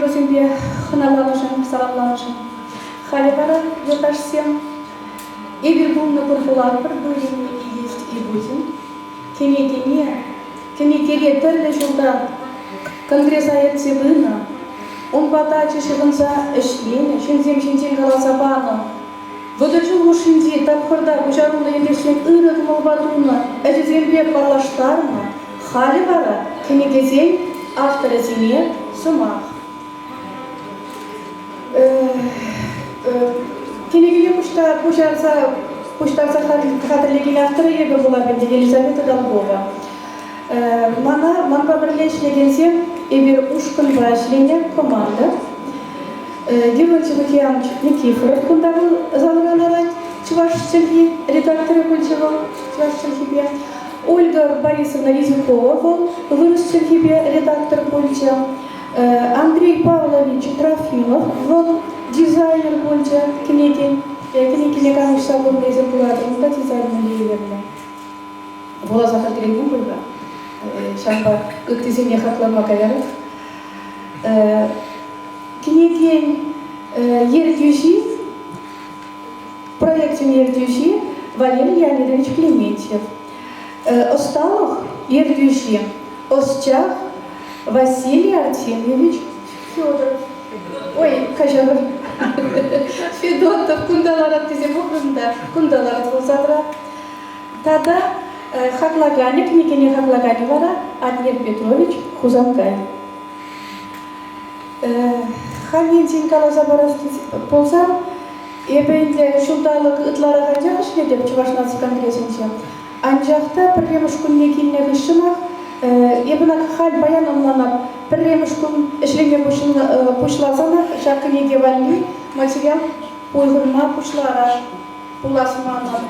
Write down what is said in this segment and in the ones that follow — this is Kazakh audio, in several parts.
Евросемье ханаланышын, саламланышын. Халибара йоташсем. Эбир булна бурбулар бір бөлімі есть и будем. Кенекере тірлі жылда конгресс аятсе бына. Он батачы шығынса ішлені, шынзем қаласа баны. Выдачу ушинди тапқырда бұжарулы ендерсен ұрық мұлбатуны әжізембе барлаштарына Халибара кенекезен авторызіне сумақ. Кенегеге пуштарса хатырлеген авторы ебі була бенде Елизавета Долгова. Манба бірлешлегенсе ебір ушкын башлене команда. Георгий Лукьянович Никифоров кундағы залған алай, Чувашчылги, редакторы Кульчева, Чувашчылгибе. Ольга Борисовна Резюкова, Вырусчылгибе, редактор Кульчева. Андрей Павлович Трофимов, дизайнер Кульчева, книги Никаныч Сагон Резюкулатор, дизайнер Лейлерна. Была захотлен Губольга, шамба ыктызене хатлама каяров. Книги Ердюжи, проектен Ердюжи Валерий Леонидович Клементьев. Осталых Ердюжи Осчах Василий Артемьевич Федоров. Ой, кажа Федотов кундаларат тизе бухрында, кундаларат болсадыра. Тада хаклагане, книгине хаклагане вара Аднер Петрович Хузангай. Хамин каласа болсам, ебенде шулдалық ытлары ғанжақ ішіне деп Чувашнаци конгрессенше. Анжақта пірреміш күнне келіне ғышымақ, ебінак хал баян онланап, пірреміш күн ішленге пұшлазанақ, шақынеге валли, материал ойғырма пұшлара, пуласманын.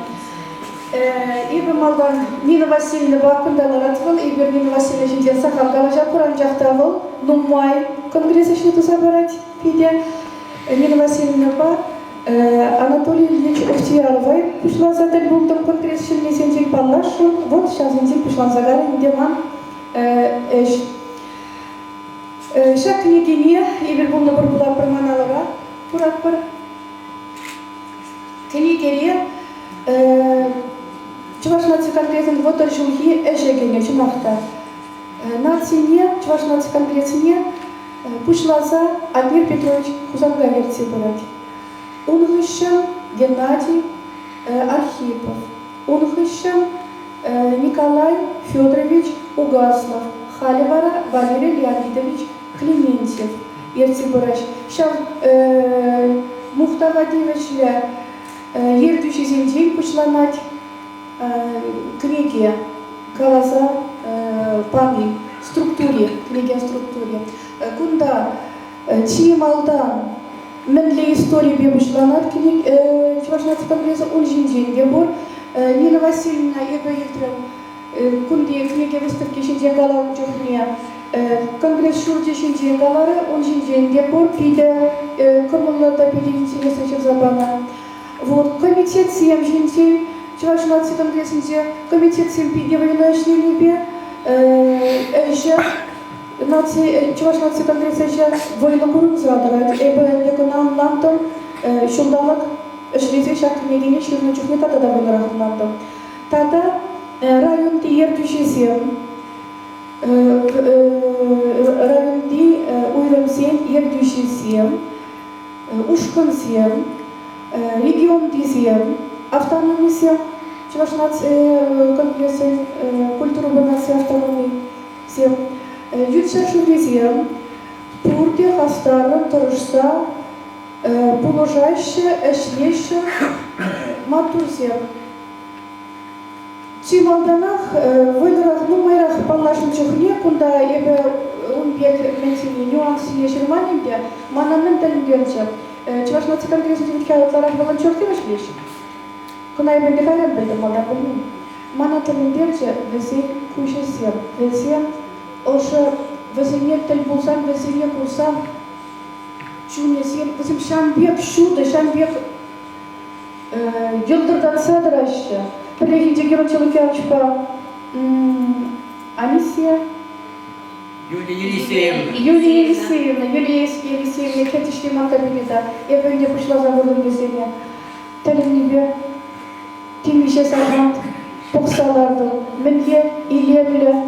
Ебі малдан Нина Васильевна бақындалар атвыл, ебір Нина Васильевна жінден сақалғала жапыр анжақтавыл, Нумай конгресс ішіне тұса барать, пиде. Нина Васильевна ба, Анатолий Ильич Ухтияровой пішла за дальбомдың конгресс ішіне сендек баллашу, вот сейчас сендек пішла загары, индеман әш. Шақ книгине, ебір бұлны бұрбыла бірманалыға, тұрат бір. Книгере, Чувашнаци конгрессен вот жылги әшегене чымақта. Нацине, Чувашнаци конгрессіне пушласа Аднер Петрович Хузанга версия брать. Унхыщам Геннадий Архипов. Унхыщам Николай Федорович Угаслов. Халибара Валерий Леонидович Клементьев. Версия брать. Шам Мухтавадиевичля Ердюши Зендей пушланать книги Каласа Пами структуре, книги о структуре. Кунда Чималдан Менле истории бебушланат книг Чувашнаци конгресса Ульжиндин Гебор Нина Васильевна Ега Ельтрем Кунди книги выставки Шиндиагала Джурния Конгресс Шурди Шиндиагалары Ульжиндин Гебор Пиде Коммуналда Пиде интереса Чевзабана. Вот комитет 7 Шиндин Чувашнаци конгрессінде комитет 7 Пиде военночле Либе Чувашнаци конгрессенше войны курын задырат. Эбі лекунан лантым, шулдалық ішрезе шақ книгине ширны чухне тата да войнырағын лантым. Тата районды ердюшесем, районды уйрымсен ердюшесем, ушкынсем, региондысем, автономисем, Чувашнаци конгрессен культуру банасы автономисем, Jutsa Шурезем, Пурде, Хастарын, Тұрышса, Пуложайшы, Әшлеші, Матурзем. Чималданақ, Войнырақ, Нумайрақ, Паллашын жүхне, күнда ебі ұнбек мәнсіне нюансыне жүрманемде, мананның дәліндерінше. Чувашнаци конгрессінде өткәуітларақ волонтерді Әшлеші. Күна ебінде қайран білдім, малдан білмейм. Мана дәліндерінше, візен күшесем, візен Оша везене тель булсан, везене булсан, чунесен, везем шамбек шуды, шамбек yıldırdan sadıraştı. Перехиде Георгий Лукьяновичка Анисия, Юлия Елисеевна, кетишлема кабинета. Я бы не пришла за водом везения. Талинибе, Тимише Сахант, Поксаларду, Менье, Илемле,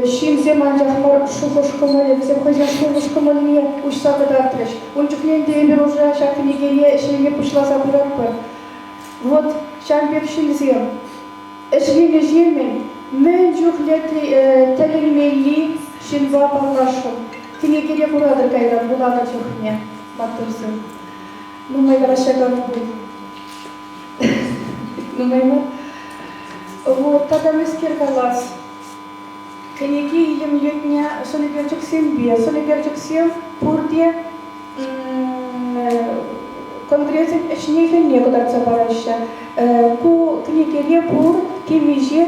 Шинзем Анджахмар, Шухошкомале, Земхозя Шухошкомале, Ушсага Дартреш. Он чуклен Дейбер уже, Шакнигене, Шене пришла за Буракпар. Вот, Шамбек Шинзем. Эшвине Жемен, Мен Джухлети Талинмели, Шинва Палашом. Книгене Бурадр Кайран, Булана Чухне, Матурсын. Ну, мы Гарашаган будет. Ну, мы вот, тогда мы скиргалась. Книги им летня, Сониберчик Сембе, Сониберчик Сем, Пурде, конкретно Эшнихен некуда забараща. Ку книги Пур, Кимиже,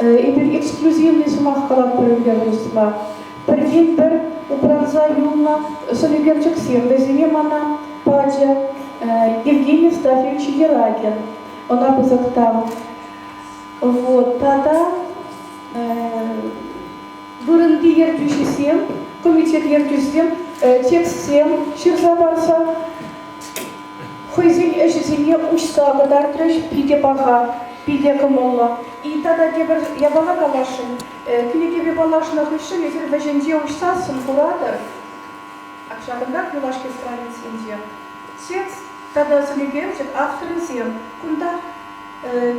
и эксклюзивный сумах калак перевелся. Перевер Укранза Юлна, Сониберчик Сем, Веземана, Падя, Евгений Стафьевич Ерагин. Он написал там. Вот, тогда Вырынды ертүшесем, комитет ертүсем, текст сем, ширзабарса, хойзен эшесене учсага дартрыш, пиде бага, пиде кымолла. И тогда я бага калашын, книгебе балашына хышын, езер вәженде учсасын куратор, акшағында кулашке страницінде. Текст, тогда залеберчик, авторын сем, кунда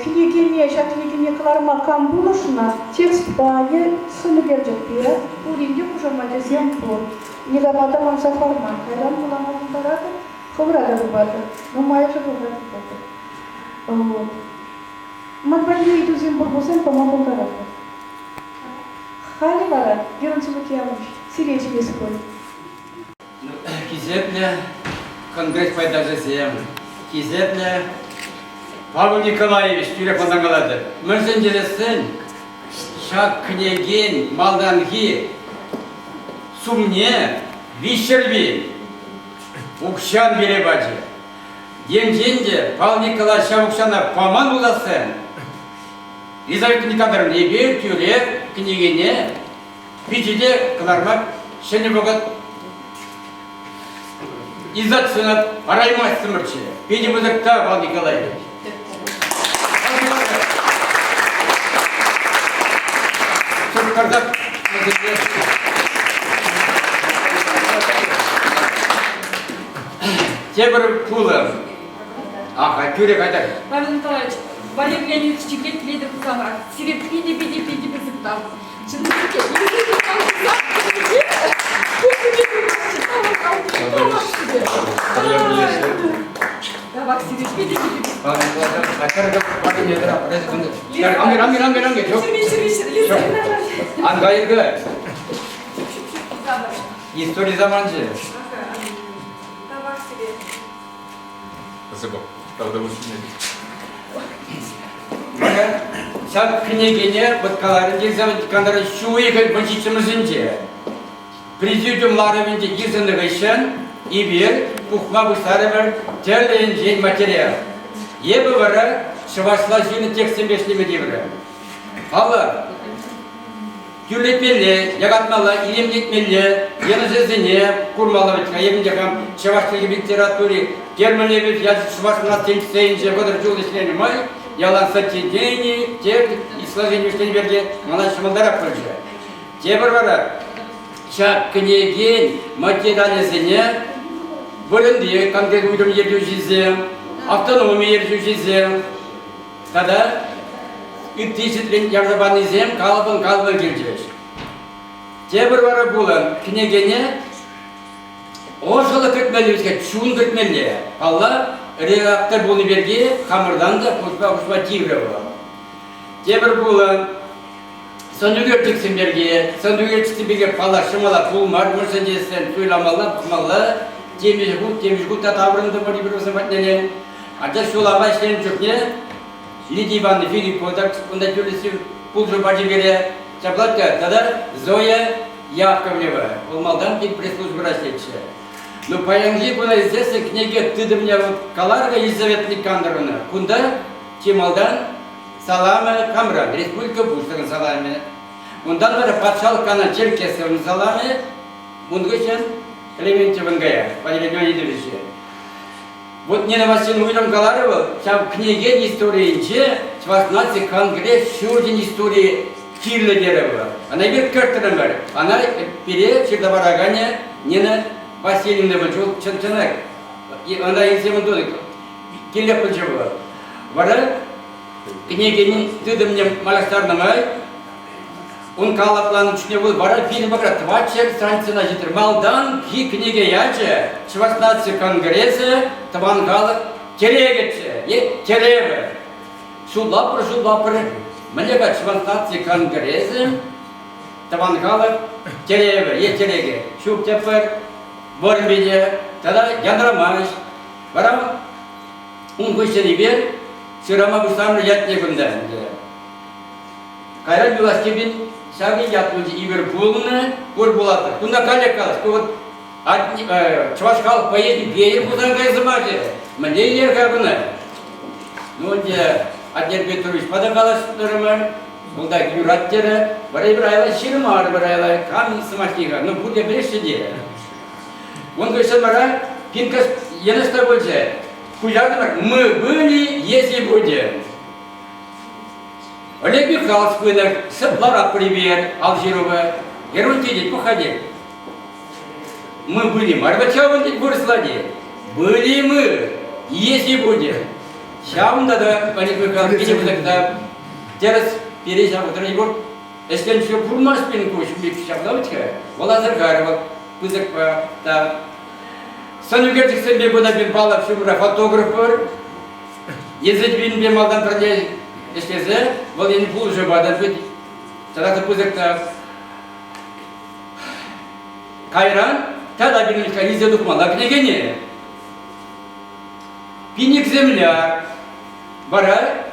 книгине, книгине кларма камбулышна, текст бае сыныбердік бе, уринде кужамадезем пор. Негамада мамса формат, кайдан куламадын барады, ховрада бубады, но майя же ховрада бубады. Вот. Манбайны идузем бурбузем помогу барады. Хали барад, геронцевыки амыш, сиречи беспой. Кизепле, конгресс пайдажезем, кизепле, Павел Николаевич, телефондан қалады. Мөрсен желесін, шақ княгин, малданги, сумне, вишерби, укшан бере бачы. Демженде, Павел Николаевич укшана поман уласын. Лизавета Никандровна, ебе, тюре, княгине, пичеде, кылармак, шене богат, изат сынат, араймас сымырчы. Педе бұзықта, Павел Николаевич. Кардак, Тебір пулы. Аха, күрек айтар. Павел Николаевич, Валерий Леонидович Чеклет лейді құзамар. Себеп пиде бұзықтау. Шынымызды Давай, себеп пиде. Павел Николаевич, айтар папа недер апырады. Ангер, жоқ. Ангайырғы. История заманжы. Давай, себеп. Спасибо. Правда, очень Бana şap kınegene batkaların cezavit kandarı şu ekip başçımızınca prezidiumlarımınca gizlendiği için bir kukma bu sarıver terleyen materyal. Yebe var şıvaşlaşını tekstin beşleme devre. Allah Gürletmeli, yagatmalı, ilimletmeli, yanıcızını kurmalı bitka. Evinde kam şıvaşlığı literatürü Germaniye yazı şıvaşına temsiliyince kadar yol işlenir Yalan сочинение, текст и сложение Штейнберге, младший Малдарак позже. Тебір бара, шақ княгин материализіне, бөлінді, конкрет уйдым ердеу жизем, автономия ердеу жизем, тогда үттесітлен ярзабаны зем, қалбын келдеш. Тебір бара болын, княгине, о жылы күтмелі, чуын күтмелі, Allah reaktör bunu vergi, hamurdan da kuşma tigre var. Тебір bulan, sandığı çıksın vergi, sandığı çıksın vergi palaşımala pulmar, mürsencesten söylamalı, pulmalı, temiz gut da tavrında var bir zaman denen. Hatta şu lava işlerin çok ne? Lidya Ivan'ı Filip Podak, onda türlüsü pulcu bacı vere, çaplatka, tada Zoya Яковлева, olmaldan bir пресс-служба растече. Но поянгли была известна книга «Ты меня Каларга» Елизавета Никандровна. Кунда Тималдан Салама Камран, Республика Буштаган Саламе. Ondan beri patşalık kanal Çerkes'in salami, bunu geçen Клементьевын гая, Валерий Леонидович. Вот не на Василий Уильям Галарова, там книге истории, Чвастнадцать конгресс, Шурдин истории Кирла Дерева. Она говорит, как это говорит? Она перед Чердоварагане Нина Васильевна Ванчул Чанчанак. И она из Емандуны Кирля Панчева. Вара книги ты да мне малостарнамай. Он кала план учне был, вара фильм баграт, вачер страница на житер. Малдан ки книге яче, Чвастнадцать конгресса, Тавангала, Терегече, Тереве. Шулапр, Маляга Чвастнадцать конгресса, Тавангала, Тереве, Тереге. Шуп теперь, Борбиде, тогда Ядрамаш. Вара, он вышел и вер, Сирама Густам ят не гунда. Кайран Юласкибин, Саги Ятмуди Иверпулны, Бурбулата. Кунда Каля Калас, вот Чувашкал поедет, Беер Бузангай Замаде, мне Ергагуна. Ну, где Адер Петрович подогалась, Булда Юраттера, Барайбрайла, Ширмар Барайла, Камин Самахига, ну, будет брешеде. Он говорит, Мара, Пинкас, я на что больше. Куягнар, мы были, если будем. Олег Михайлович Пынер, Саплара, привет, Алжирова, Геронтидить, походи. Мы были, Марбачеван ведь выросли. Были мы, если будем. Сейчас надо, Олег Михайлович, видимо, тогда, teraz переезжал в Драгор, если он еще бурмаш пинку, еще бик шаблавочка, Волазар Гарова, Пызак, да. Санюгертик себе было бин бала всю фотографер, езжать бин бин малдан продать. Если за, вот я не получу бадан быть, тогда пузырь-то Кайран, тогда бинулька нельзя духмала княгиня. Пиник земля, бара,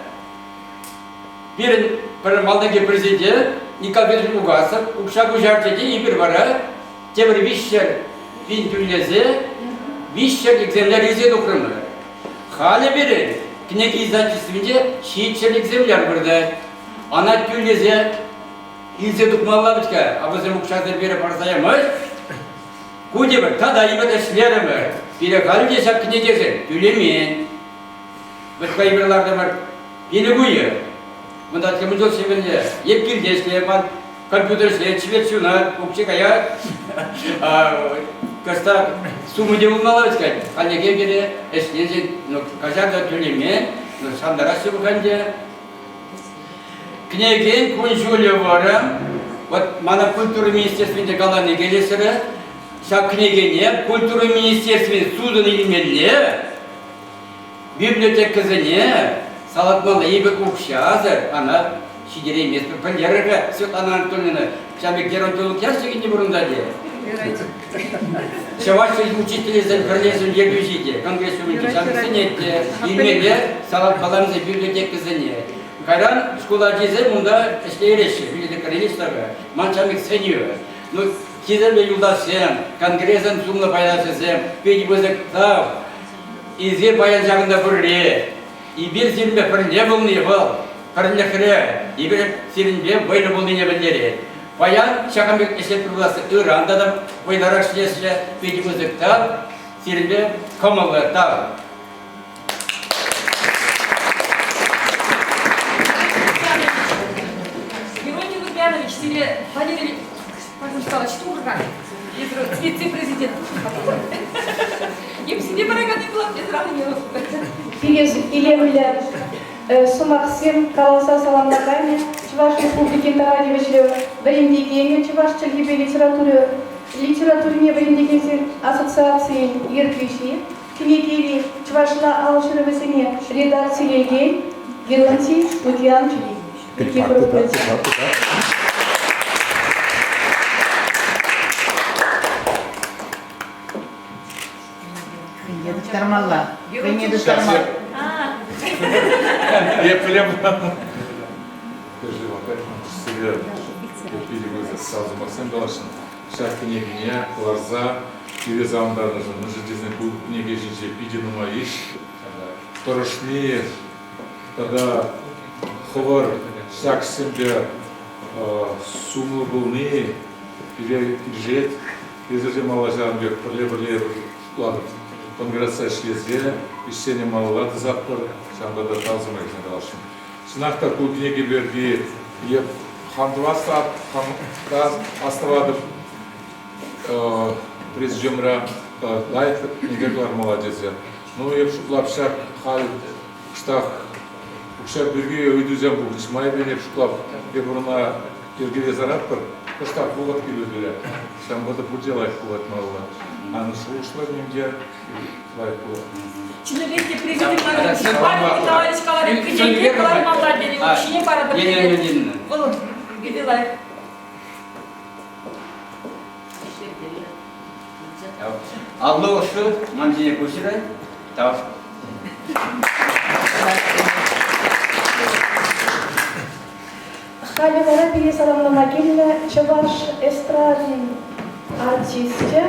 перед малдаги президент, Николай Угасов, Укшагу Жартети, и бара, тем вищер, пин тюлезе, вищер земля нельзя духмала. Халя берет. Книги издательствінде шиитшілік земляр бірді. Ана тюлезе илзе дұқмаллабычка, абызым ұқшазыр бері парсаямыз. Куде бір, тада имет әшлерімі. Бірі қалым десап книгезі, тюлемен. Бір қайбірларды бар, бені бұйы. Мұнда әткімін жол шебінде, епкілдешке, компьютер шлет, швет шунат, ұқшық аяқ. Каста сумму делал сказать, коллеги говорят, если ну каждый тюлемен, ну сам дорос выходя. Книги Кунжулевара, вот монокультура министерства Галаны Гелесера, вся книги нет, культура министерства судан или медле, библиотека за не, салатмала ибо кукшазер, она сидели место пандерка, Светлана Анатольевна, сами геронтолог ящики не бурундаде. Чаваши учители за королевством Ергюзите, конгрессу Сенете, имели салат баланза библиотека за не. Кайран школа дизе мунда эшлереши, библиотека королевства, манчамик сенью. Ну, кизеле юлдасем, конгрессен сумна байласем, педибозек тав, изе баян жагында бурре, и бир сирме пырне был не был, пырне хре, и бир сирме байлы был не бендере. Баян шақамбек эшет тұрғыласы Иранда да байларақ шлесі педимізік тал, сирінде комалы тал. Георгий Лукьянович себе Владимир Павлович Турка, вице-президент. Им себе бараганы было, без ранения. Билез илемлер сумақсен қаласа саламдағайны Чуваш Республикин тарадивачылы бірімдегені Чуваш чілгебе литературине бірімдегенсен ассоциации ергүйші кенегелі Чувашла алышырыбысыне редакциялеген Геронтий Лукьянович. Тармалла. Я прямо себе перевозят сразу Максим Балашин. Шах княгиня, Ларза, Киризамдарна, Нажидезный был книги Жиджи, Пидину Маиш, Торошни, тогда Ховар, Шах Симбе, суммы волны, переезжает, изучим малажанбек, прле-прле, конгресса шлезе, ищение малолады запор, шамбада талзамайк надалшим. Сынақта бұл книги берді, еп хандваса, хандаз аставады президиумра лайк книгеглар молодец. Ну, еп шуклап шак, хал, штах, укшак бірге өйдізем бұл, шмай бен еп шуклап, еп ұрына ергеде зарат бір, штах бұлат келу бере. Шамбада бұл де лайк бұлат маула. Аны слушала немде лайк бұлат. Чиновники президент Павел Николаевич Ковалев, книги Клармалла бери, учение парада привет. Володь, видела. Алло, что? Мамзине кушай. Так. Халилара бие саламлама келді, Чаваш эстрадный артисте.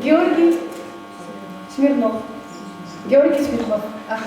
Георгий Смирнов. Георгий Смирнов. Ага.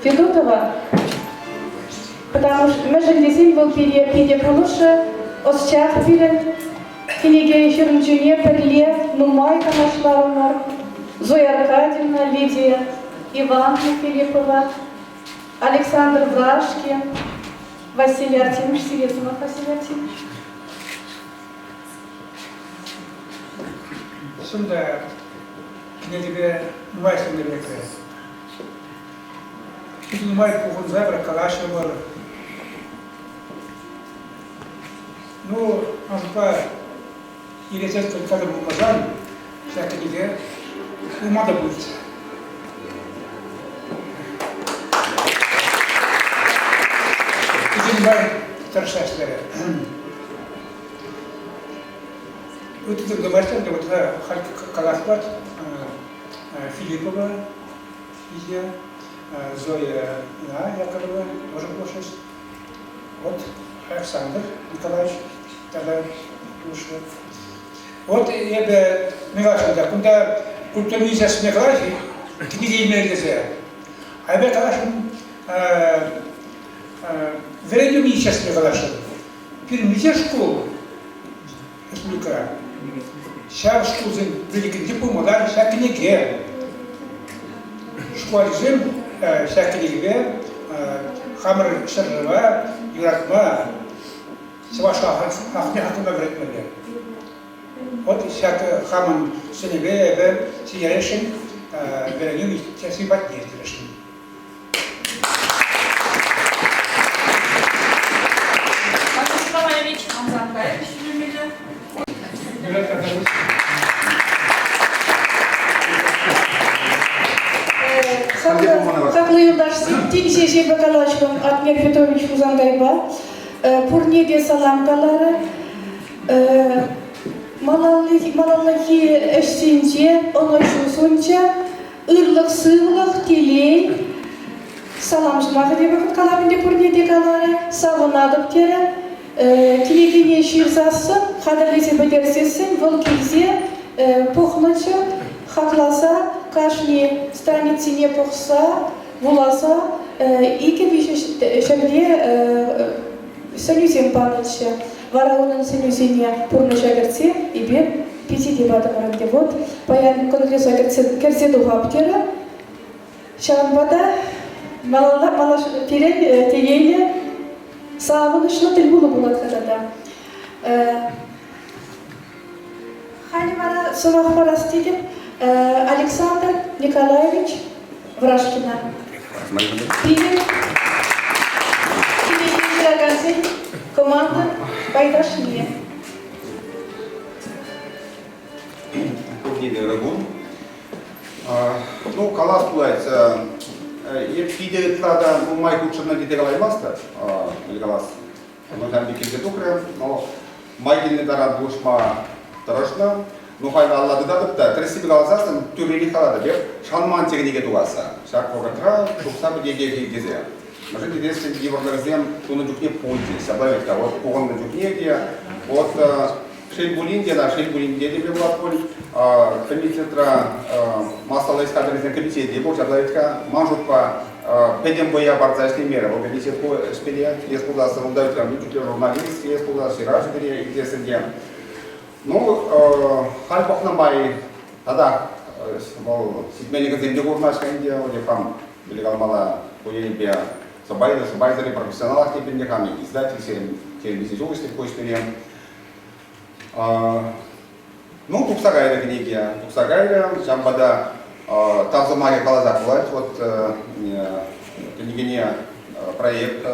Федотова, потому что мы же здесь был перед лучше, осчах перед книги Фернчуне, Перле, Нумайка нашла умер, Зоя Аркадьевна, Лидия, Иван Филиппова, Александр Влашкин, Василий Артемьевич, Сиветунов Василий Артемьевич. Сонда книги Нумайка не векает. Нумайка он забра Калашева. Ну, может или это когда мы указали, всякие книги, ну, надо будет. Нумайка торжественная. Вот это домашняя, вот это Калашпат, Филиппова, Лидия, Зоя Яковлева, тоже слушаешь. Вот Александр Николаевич, тогда слушаю. Вот я бы Милашин, да, когда культурнизия с Милашин, книги имели нельзя. А я Калашин, вернем сейчас Милашин. Перемните школу, республика. Сейчас школу великий диплом, да, вся книги. Школа режим, вся книги, Хамр Шаржева, Юратма, Севаша Ахнехатуна Вретмеле. Вот всякий Хаман Сенебе, Сиярешин, Вероним, Тесибат Нефтерешин. Тиншеше Бакалашком Атмир Петрович Узангайба, Пурнеде Саламкалары, Малаллахи Эшсинче, Олошу Сунча, Ырлық Сывлық, Телей, Салам Жмахы деп Калабинде Пурнеде Калары, Савынадып Тері, Телегене Ширзасы, Қадырлесе Бедерсесін, Волкизе, Пухнычы, Хакласа, Кашни, Страницыне Пухса, Вуласа, Ике Вишештерде, Санюзем Панычы, Вараунын Санюзене Пурны Жагерце, и бер Пяти дебатов ранде. Вот, Паян Конгрессу Керседу Хаптера, Шамбада, Малаш Терен, Терейне, Савынышны Тельбулы Булат Хадада. Ханимара Сумахпара Стилев, Александр Николаевич Врашкина. Привет. Тебе команда Байдашния. Рагун. Ну, калас пулается. Пиде трада, ну, май лучше на виде галаймаста, или галас. Ну, там бикинде тукре, но майгильный дарад бушма тарашна. Ну, хайна Алла дадапта, тресиби галасастан тюрели халада беп, шанман тегниге дуаса. Шак вогатра, шукса бедеге гизе. Может, если евроглазем, то на джукне пульти, сабавит, а вот погон на джукне где, вот Шельбулинде, на Шельбулинде, где была поль, комитетра массовой искательной комитет, где был человека, мажутка, педем боя борца с меры, вот комитет по шпиле, есть куда срудать, там, журналист, есть куда сираж, где среди. Ну, хальпах на май, тогда, сидмени газем дегурнаш канде, где там, белегал мала, поебе, собайзали профессионалах, теперь не хами, издатель, телевизионный, такой шпиле. Ну, Туксагайра книги, Туксагайра, Шамбада, там за магия колоза бывает, вот книгине проект,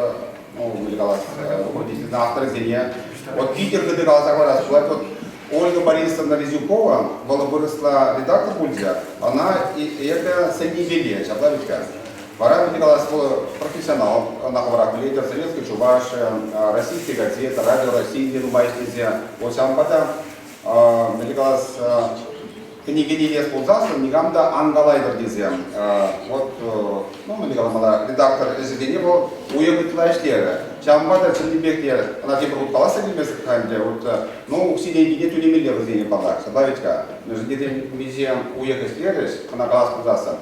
ну, выделялась, руководитель на авторизине, вот Питер выделялся раз, вот Ольга Борисовна Резюкова, была выросла редактор Бульзя, она и это Сенни Шаблавичка. Пора выделялась профессионал на хворах, лидер советской Чуваш, российской газеты, радио России, Дубайские, вот Шамбада. Меликалас книгини лес ползаса, нигамда Ангалайдер дизем. Вот, ну, меликала редактор ежедневно был, уехать лайшлера. Чамбада Чендибек, она типа вот паласа не место ханде, вот, ну, все деньги нету не миллион денег палак, садавичка. Ежедневно везде уехать лереш, она галас ползаса.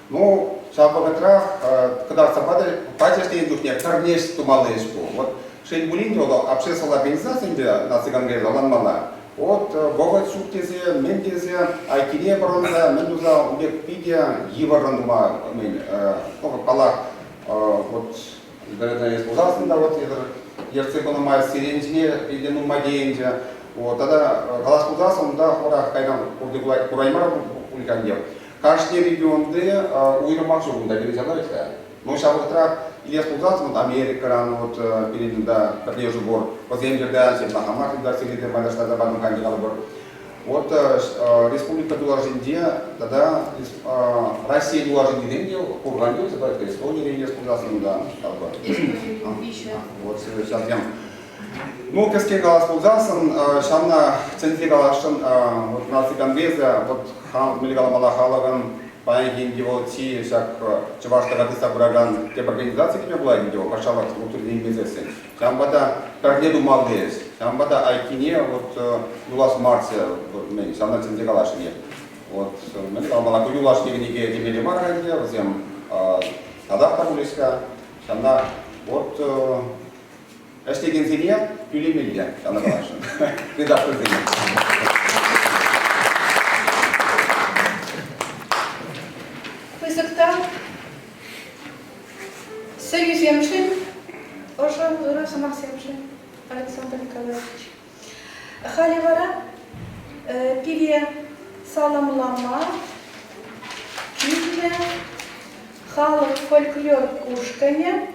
Ну, Чамбада когда Сабада пачешные духне, корнеш тумалешку. Вот Шейбулин общественная организация, где на цыганге Ланмана. Вот богат суктезе, ментезе, айкине баронда, мендуза, убек пидия, еварандума, ну, палак, вот, наверное, использовался, вот, ерцепана мая сиренчине, или ну маденче, вот, тогда галас пузасан, да, хора, кайдан, кураймар, уликандев. Каждый регион, где уйромак журнда, перезадавится. Ну, сейчас вот так, или использовался, вот, Америка, вот, перед, да, как я уже говорил, по земле, да, на Хамахе, да, среди Майдаштата, Бадмханди, вот, республика Дула-Жиндия, тогда Россия Дула-Жиндия, Курганди, это Эстония, или использовался, да, вот, сейчас я. Ну, кеске галас ползасан, шамна центре галашан, вот, на Цыганвезе, вот, милигала Малахалаган, Паягин его ти, всяк чувашка радиста браган, те организации, где была его, пошла в структурные бизнесы. Там бада карнеду малдес, там бада айкине, вот юлас марсе, вот мы, сам на центре галашине. Вот, мы там была юлашки в Ниге, Димели Марганде, возьмем тогда Табулиска, там на, вот, эштеген зине, Юли Милья, там на галашин. Редактор зине. Союз Ямшин, уже раз Макс Ямшин, Александр Николаевич. Халивара, пиве Саламлама, книги, халок, фольклор, кушканье,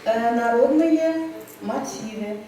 народные мотивы.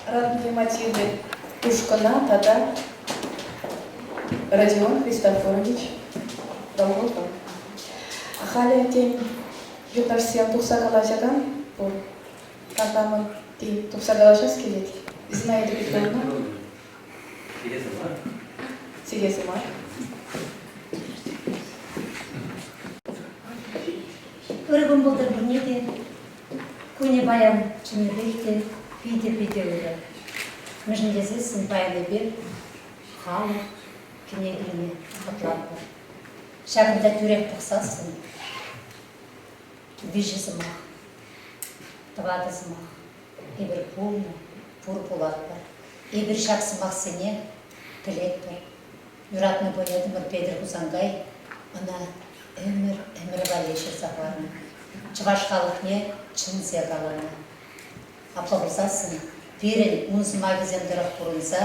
Радные мотивы Пушкина, Тата, Родион Христофорович, Долготов. Халя тень Ютарсиан Тухсагалашаган, по Кантамон Ти Тухсагалашаски лет. Знаете, Петровна? Сигезима. Өргін болдыр бірнеде, көне баян чыныбекте, пейте өрі. Мүжіндесесін баяны бер, халық, кенегіне құтлапыр. Шағында түрек бұқсасын, вижізімақ, тұвадызымақ, ебір пулны, пұр пулатпыр. Ебір шақсымақ сене, тілекпір. Юратны бойадымыр Педір Хузангай, она өмір валешір запарны. Чываш халықне чын зергаланы. Аплабызасын, перін ұнзыма кеземдірі құрынса,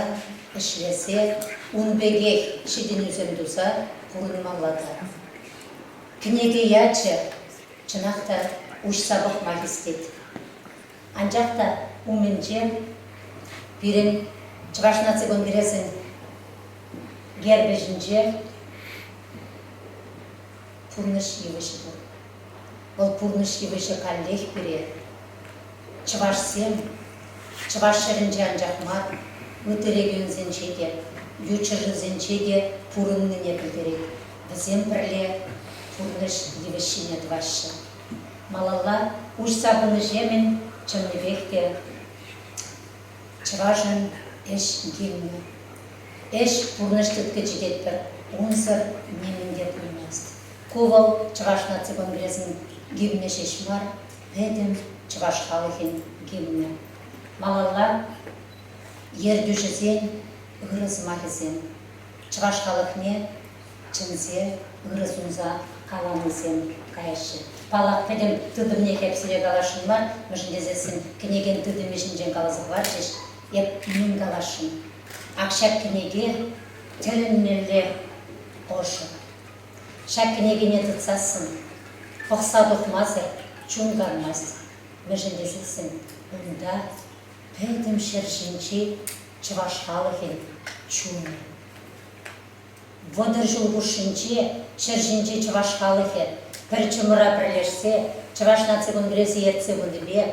ішлесе, ұнбегек шеден үземдуса, құрынмалады. Кінеге ячы, чынақта ұш сабық магистет. Анжақта ұмінже, перін Чываш наци конгрессин гербежинже пурныш йывышы бұл. Ол пурныш йывышы каллех бере. Чываш сем, чываш шырынже анжақмат, үтіреген зенчеде, ючыры зенчеде пурынныне білдерек. Бізем бірле пурныш йывышыне двашы. Малалла уж сабыны жемен чынныбекте чывашын эш гимні. Эш пурныштыткі жидеттір, унсыр немінде пульмаст. Ковал чываш наци конгрессин гимне шешмар, бәдім чываш халықын гимне. Малалла ердүшізен, ұрызмағызен. Чываш халықне чынзе, ұрызунза каламызен кайшы. Палақ пәдім тыдымне кәпсіле қалашын бар, мүжіндезесін кінеген тыдымешін жен қалазы бар жеш, еп мен қалашын. Ақшак кінеге тіліннелі қошы. Шак кінегене тұтсасын, қоқса тұқмазыр, чун қармаз. Мүжіндезесін, онда пәдім шершінче чываш халықын чуны. Водыр жылғышынче шершінче чываш халықы бір чымыра бірлешсе, чываш наци конгресsi етсе бұндыбе,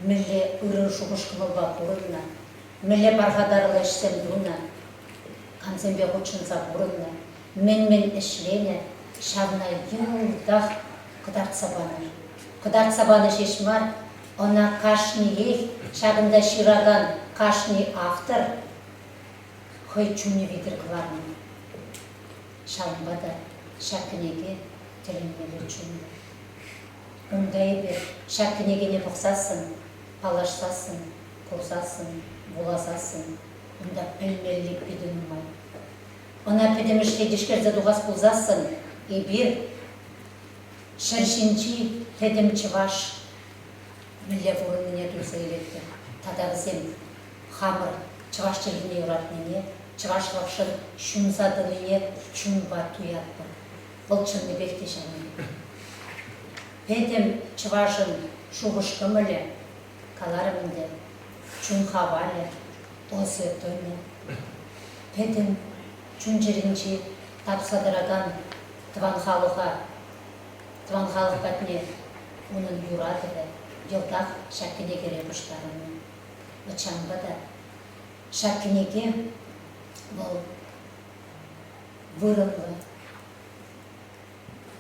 мүлі ұры жұғышқымылба құрынна, мүлі барғадарылашсен дуна, қанзембе құчынса құрынна, мен ішлене, шавна юлдақ құдарт сабаны. Құдарт сабаны шешмар, она кашни ей, шағында шираган кашни автор, хой чуни видір кварны. Шалынбада шакінеге тілінмелі чуны. Ондай бір шакінегене бұқсасын, палашсасын, құрсасын, бұласасын, онда пілмелік бедінмай. Она педемішке дешкерді дуғас бұлзасын, бір шыршынчи педем чываш мүлі бұрыныне дұзы елетті. Тадағызем хамыр чываш челіне ұратныне, чываш лақшын шунзадылыне чунба туятты. Бұл чынны бекте жаңы. Педем чывашын шуғышқымылы, каларымынды, чун хавалы, осы төні. Педем чун жерінчі тапсадыраган тван халық бәтіне оның юрадығы, елдақ шәкіне кере бұштарыны. Ұчанбада шәкінеге бұл вырылы.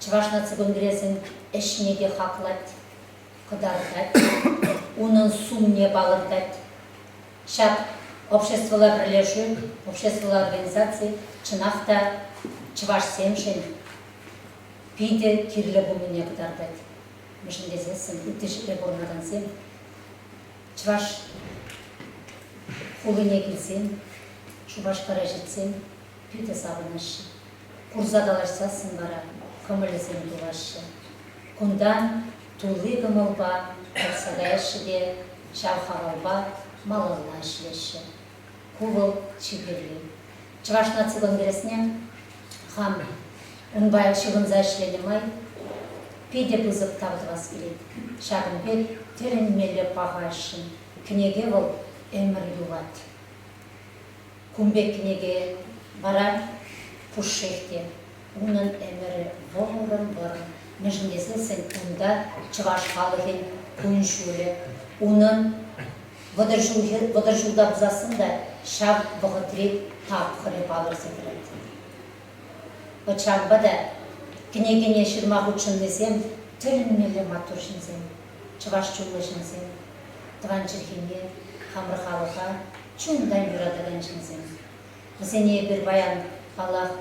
Чываш наци конгрессин эшнеге хақлат, қыдардат, оның сумне балырдат. Шак обществолар бірлешу, обществолар организации, чынақта чываш семшен, пейді кирлі бұмыне қыдардат. Мүшіндезесін, үттішілі бұрнадан сен. Чываш құлыне келсен, шубашқара жетсен, пейді сағынышы. Құрзадалашсасын бара, көмілізен дұғашы. Күндан тулы гымылба, қылсағайшы де, шалқағалба, малалла ішілеші. Кувыл чигірлі. Чываш наци конгрессіне хам ұнбай шығынза ішленімай, пейде бұзып табдывас келеді. Шағын бет терін мелі пағайшын. Кінеге бұл emir yuvat. Kumbeknege bara puşşekte. Onun emiri vorun. Международный unda Чуваш халыгын күншүле. Onun Водоржуда бзасында шав бұғытри тапқыры балырсы кіреді. Очамбада кінегене шырмақ үшін несем, тілінмелі матур жінзем, Чуваш чулы жінзем, тұған жүргене, қамыр халыға, чуындан юрадыған жінзем. Бізене бір баян Аллах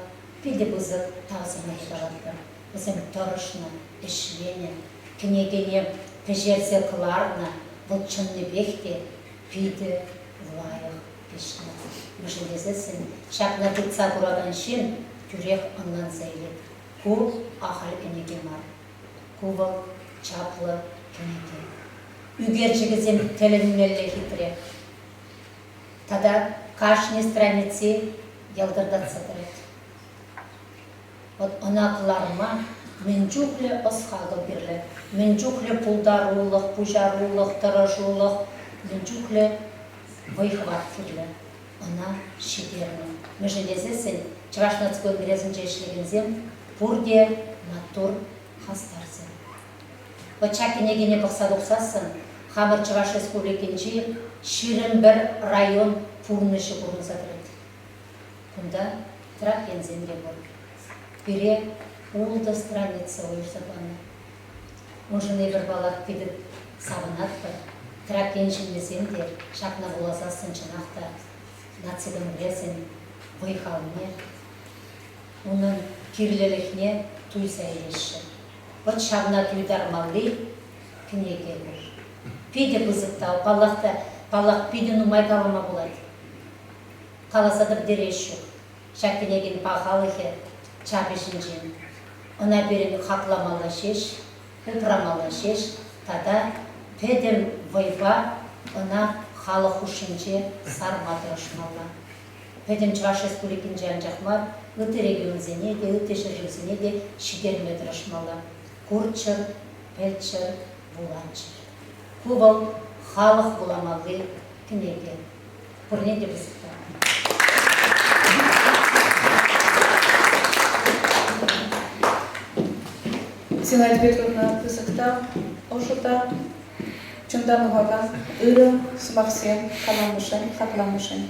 пиде бұзық тағзына хидалатты. Бізім тұрышына, ішлене, кінегене пежерзе қыларына, бұл чынны бекте, пиде лайық пешіне. Мүшіндесесін, шапна тұтса құраған шын, күрек оннан зәйлет. Ку ақал кінеге мар. Ку бұл чаплы кінеге. Үгерчігізем тілінмелі хитре. Тада каждой странице ялдырдатса тұрет. Вот онақларыма мен жүхлі осқағы бірлі. Мен жүхлі пұлдарулық, пұжарулық, тырыжулық, мен жүхлі вайхват кірлі. Она шедерні. Межелезесін, Чувашнацкой мерезінже ішлегензем, бұрде матур хастарзен. Вот чакенегене бұқсадықсасын, Хамыр Чуваш Республикенче ширін бір район пұрнышы бұрын задырет. Күнда трақ ензенге бұл. Бире улды страница ойырсабаны. Мұжыны бір балақ бедіп сабынат бір. Трақ еншінмесен де шақна боласасын жынақта. Нацидың білесін бұйқалыне. Оның кирлелікне туйса елеші. Вот шағына туйдармалы кінеге бұл. Пиде бұзықтау, балақ пиде нұмай қалыма болады. Қаласадыр дереші. Шақкенеген пағалығы чабешінжен. Она берін қақламалы шеш, ұпрамалы шеш, тада педем вайба, она халық ұшынже сармадырышмалы. Педем Чуваш Республикенче анжақмар, үті регионзене де, үті жыржынзене де шидермедірышмалы. Курчыр, пелчыр, буланчыр. Кубал халық буламалы кінеге. Көрне де бұзықта. Зинаида Петровна бұзықта, ошыта, чындануғаға, үрі, сымақсен, қаламышын, қақламышын.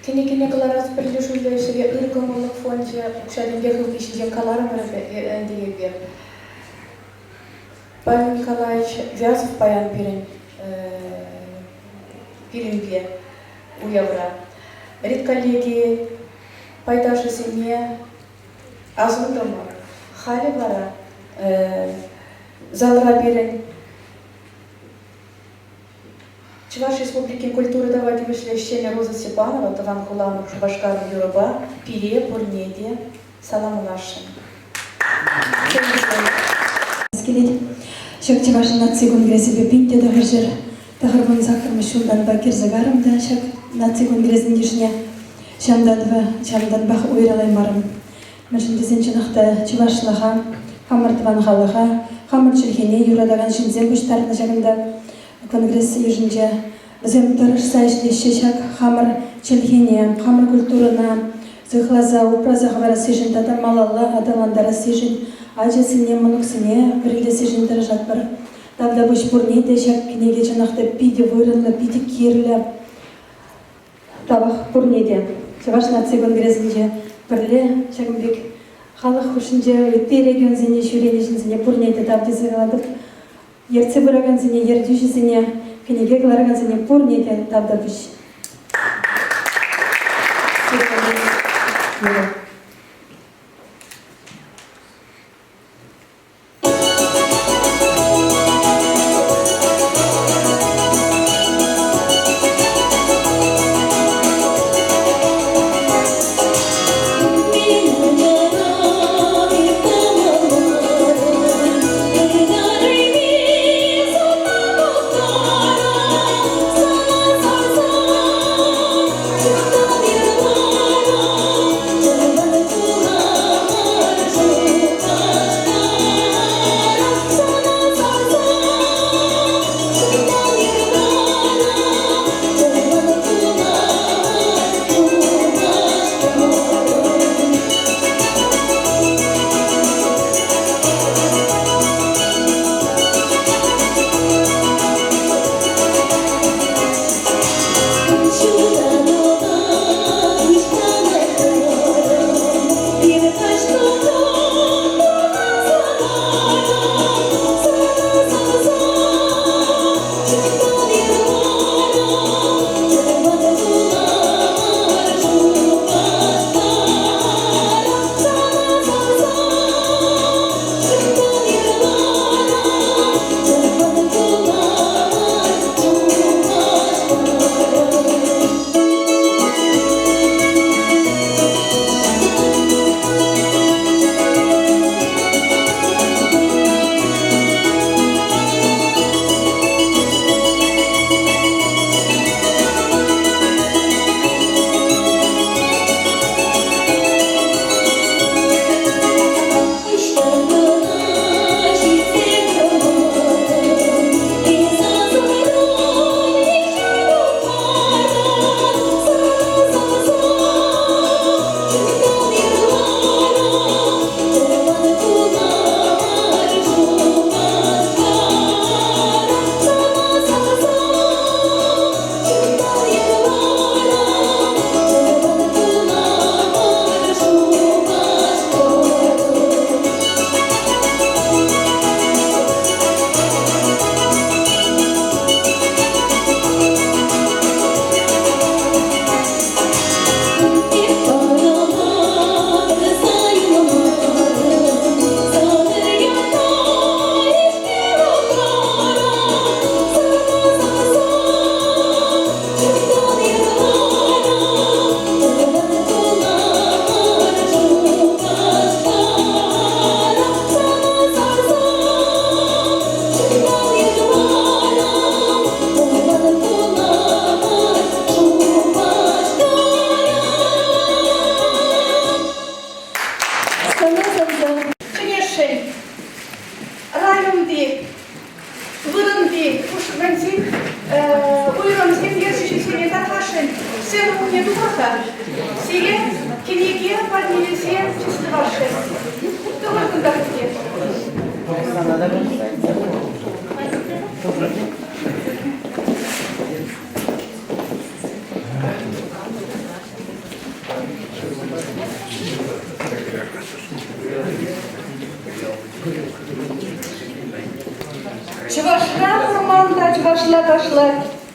Кенекене қаларас бірлішілі ішіге үрі көңілік фонде ұқшаденге қылғышыден қаларым әндеге бер. Павел Николаевич Вязов паян пиринбе уявра. Редколлеги пайташысыне азындымы, хали бара залға берін. Чуваш Республики культуры давайте вышли Роза Степанова, Таван Хуламов, Шубашкар Юруба, Пире, Пурнеде, Салам Лашин. Шак Чувашин наци конгрессе пинте дагыржыр тахарбын закырмы шулдан бакир загарымда шак наци конгрессин дишне шамдан бах уйралаймарым. Мәшіндесен чынақта Чувашлаға, Хамыртыван халыға, Хамыр чілхене юрадаган шинзен бұштарына жағында конгресс ежінже бізім тұрышса ішлеші шак Хамыр чілхене, Хамыр культурына зықлаза упраза ғавара сежін тата малалла адаландара сежін Ачасыне мұнықсыне бірілі сежін тұрышат бір. Тавда бұш бұрне де шак кінеге жанақты пиде вырылы, пиде керлі табақ бұрне де. Чуваш наци конгрессінде бірлі шагымбек халық үшінде өтті регионзіне шүренешінзіне бұрне де тавды зығаладып. Ерце бұрағанзіне, ердюшізіне, кінеге қыларғанзіне бұрне де тавда бұш. Thank you. не думата. Сега кенеге поднялися чисто ваши. Кто вас туда где? Чувашла форманда, чувашла дошла.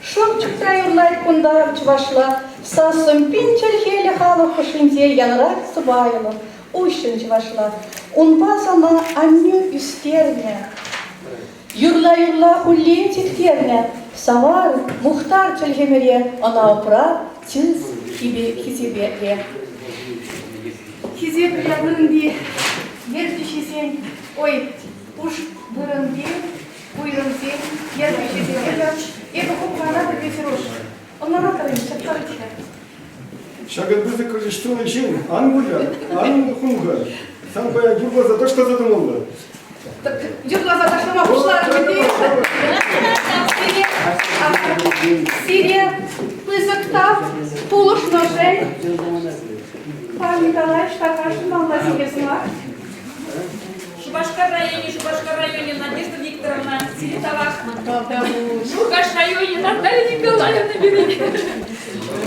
Шопчикта юрлай кунда чувашла. Сасым пинчер хеле халы хошинзе янрак сыбайлы. Ущын чувашла. Унба сама анню үстерне. Юрла хулле тектерне. Савар мухтар чөлхемере. Ана опра чыз хизебе. Хизебе бұрынди. Ертішесен. Ой, уж бұрынди. Buyurun yer peşinde. Ebu kupana da götürür. Onlara kalın, çatlarıcı. Şagır bizi kırıştığın için Angulya, Angunga. Sen bayağı Gürgla za to, что задумала? Gürgla za to, что мы ушла. Сирия, пызыктав, пулыш ножей. Павел Николаевич, Такашин, Аллахи Гесмар. Шубашкар районе Надежда Викторовна Селитовах. Шубаш районе Наталья Николаевна Береги.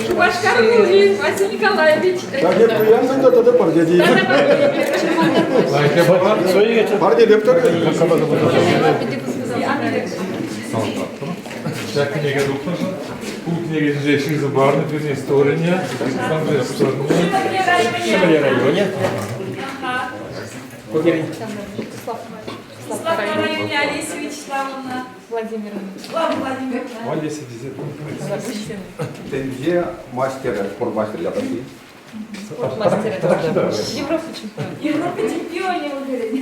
Шубашкар Василий Николаевич. Так, я приятно, да, тогда пардеди. Пардеди, доктор. Şak kniga doktorsa, bu kniga izleyişinizi var mı? Bir istoriya, Şemalya rayonu. Слава районе Олеся Вячеславовна. Владимировна. Олеся Дизетовна. Тенге мастер, спортмастер для России. Европа чемпионе уверен.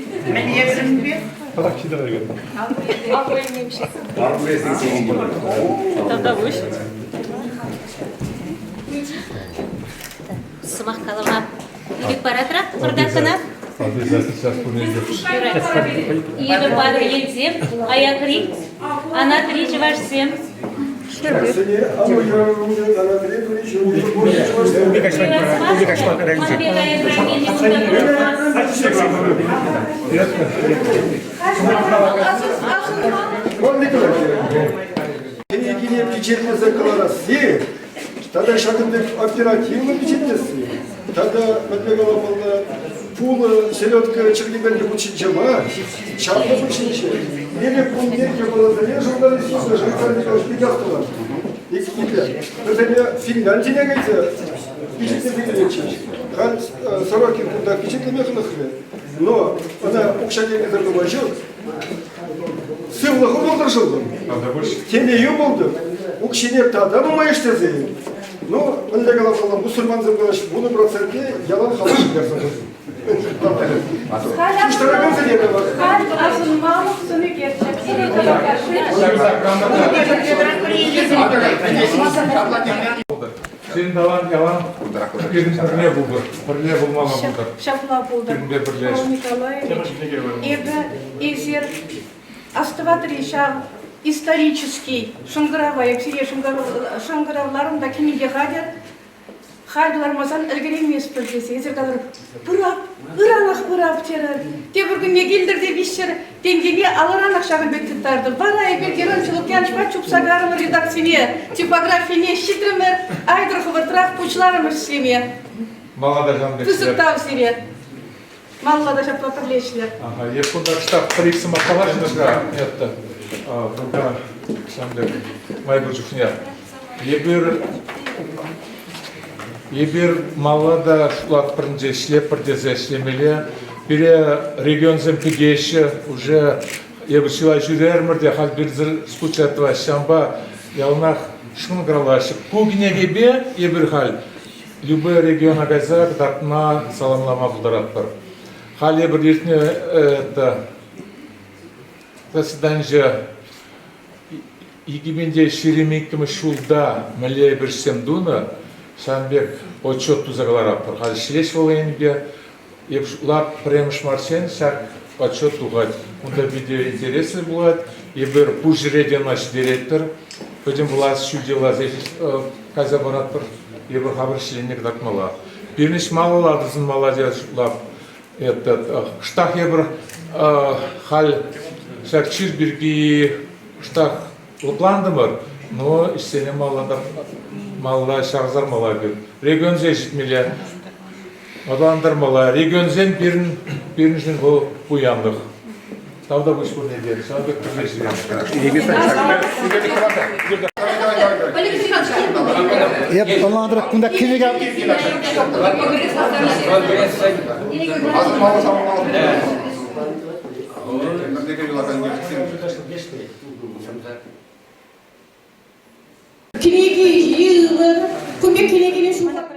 Сымақ қалыма үйрек баратыра, құрдақына. Обязательно сейчас помидор. Ебі бары елзем, аяқ рик, ана три жывашсем. Кенегине печетмесе каларасы, тогда шагындык оперативно печетмесі, тогда мәтмегала болда пулы селедка чергебенде учинчама, чапны учинче. Неге пул нерке болазыне журналистика Жансар Николаевич Петястова. Например, Финляндия гайца, печетлемекче. Хан Сорокин куда печетлемекнахле. Но она укшадене заргубачил, сывлаху болдыржылды. Темею болды. Укшине тада мумайыштезы. Ну, мындай калапкалам мусульман зымгылаш, буны процентке ялан халыш берсін. Штараган зелені бар. Халь азынмалов сыны gerçek. Senin davan yalan, birinin birine buldur. Birine bulmama buldur. Şapla buldur. Павел Николаевич. Это эзер оставатри шаг исторический. Шыңгыравай, сире шыңгыравларым да кемеге гадер. Халдылармазан ілгері емес білгесі. Эзер қазір бұрап, бұрап терер. Те бір күнге келдірде бишер, тенгеге алыранақ шағын беттеттарды. Бара егер герончылық яншпа чупсагарымы редакцине, типографине, щитример, айдырқы выртырақ пучларымы шлеме. Малада жанбек. Пызықтау сире. Маллада шапла привлечілер. Ага, епунда штаб приксы мақалашындыға етті. Бұлға шамдек майбір жүхне. Ебір малада шулат бірінде шлеп бірдезе шлемеле. Бире регион земпегеші уже ебіршілай жүрермірде хал бірзір скучатыва шамба ялнақ шыңғыралашып. Көгінеге бе ебір хал. Любой регион агайза дартына саламлама бұлдарат бар. Хал ебір ертіне заседание егеменде шеремейкімі шулда мәле бірсем дуны Шамбек отчет тузагалар апыр. Хал шилеш волайынбе лап премш марсен шак отчет туғад. Онда видео интересы болады. Ебір пужреден наш директор Пойдем власть чудила, здесь каза барат бір ебір хабар шленник датмала. Бирниш малаладысын молодец лап. Этот штах ебір хал шакчир бирги штах лапландымыр, но истене маладар малла шағзар мала бир. Регионзе жетмеле. Одандар мала. Регионзен бирнишін бұл буяндық. Тавда бұш бұл недер. Сабек күрмеші. Я баландырып кунда кемеге Азыр малы самы малы. Бірдегі жылақан Келеги, көмек келегенен шумақ.